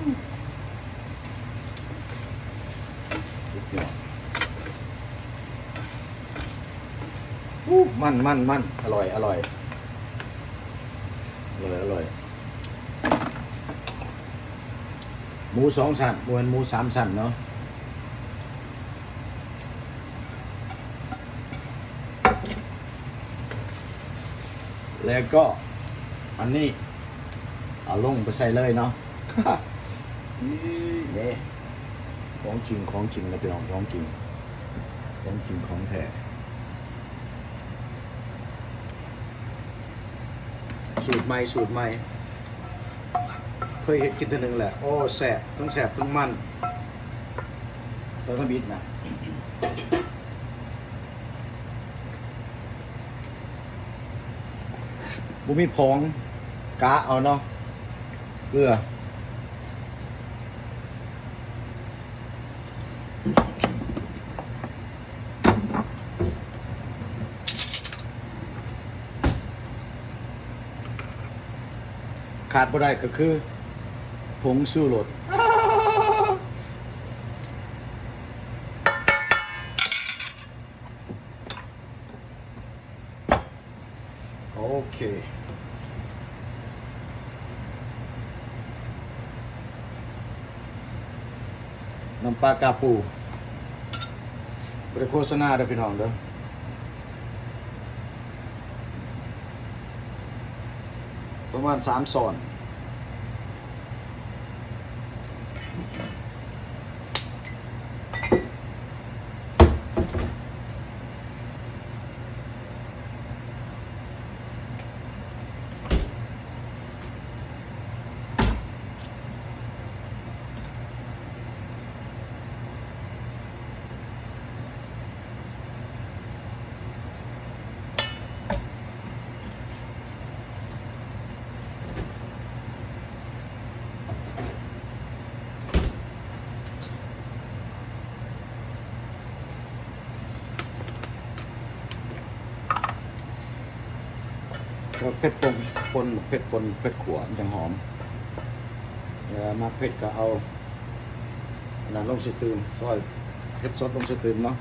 สุดยอดมันอร่อยอร่อยหมู2 ชั้นมวนหมู3 ชั้นเนาะแล้วก็อันนี้เอาลงไปใส่เลยเนาะนี่ของจริงนะพี่น้องของจริงของแท้สูตรใหม่เคยเห็นกินตัวหนึ่งแหละโอ้แสบทั้งมันตัวทบิดนะบุมีผงกะเอาเนาะเกลือขาดบ่ได้ก็คือผงชูรสโอเคน้ำปลากาปูบริโภคนาเด้อพี่น้องเด้อประมาณ3 ช้อน เผ็ดปนเผ็ดขวมันจะหอมมาเผ็ดก็เอาอันนั้นลงสตืมซอยเผ็ดสดลงสตืมเนาะ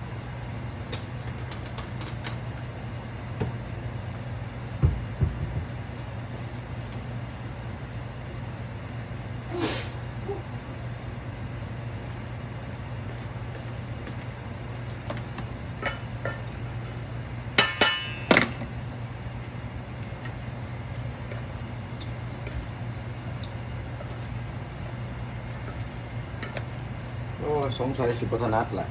โอ้สงสัยสิบวัฒนัดแหละ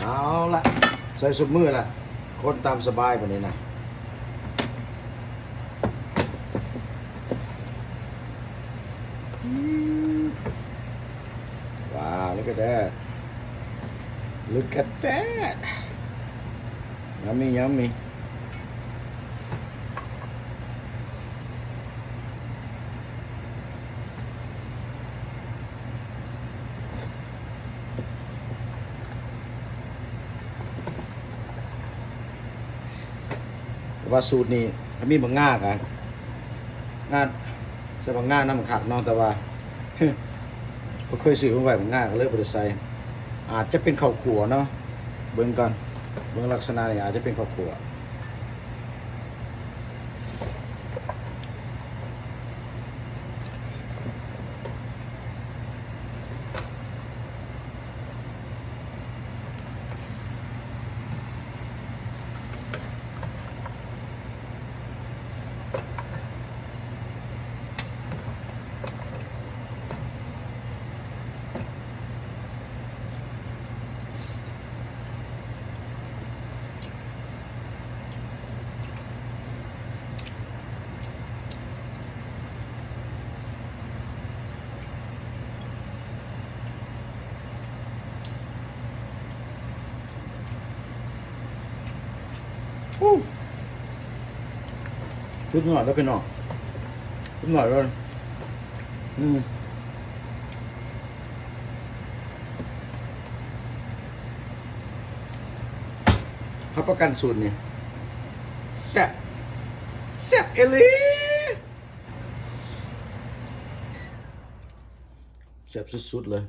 เอาละใส่สุดมือละคนตามสบายแบบนี้นะว้าวlook at that look at that yummy ว่าสูตรนี้มีบางง่ากันง่าใส่บางง่าน้ำขักน้องแต่ว่าก็เคยซื้อมาไว้บางง่าก็เลยบริใส่อาจจะเป็นข้าวขั่วเนาะเบิ่งก่อนเบิ่งลักษณะนี่อาจจะเป็นข้าวขั่ว ชุดหน่อยแล้วเป็นหน่อยชุดหน่อยเลยรับประกันสูตรนี่แซ่บแซ่บเอลีแซ่บสุดๆเลย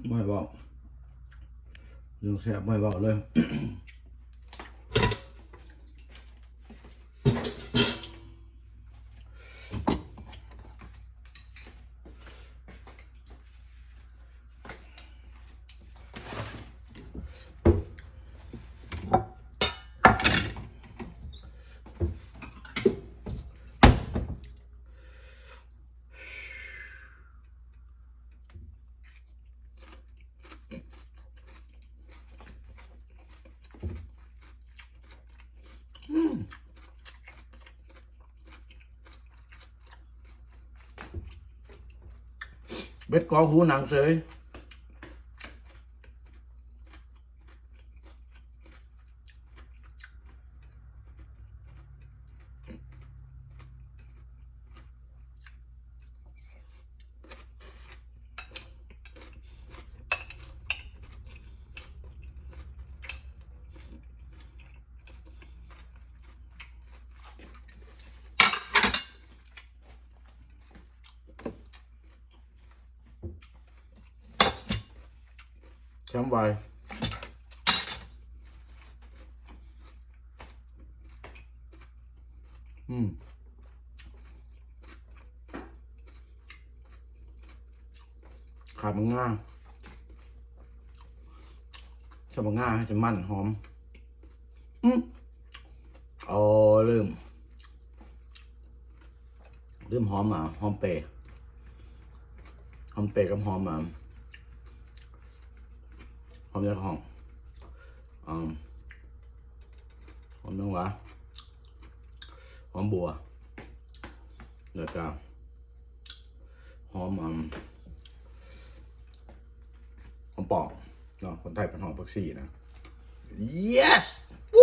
ไม่บอกเรื่องแซ่บไม่บอกเลยเบ็ดกอหูหนังเสยแชมป์ไวขาดมันง่ายชอบมันง่ายให้จะมันหอมอ๋อลืมหอมหอมเปย์กับหอมหอมเนื้อหอมหอมเนื้อหวานหอมบัวแล้วก็หอมหอมปอกเนาะคนไทยเป็นหอมผักชีนะ yes วู้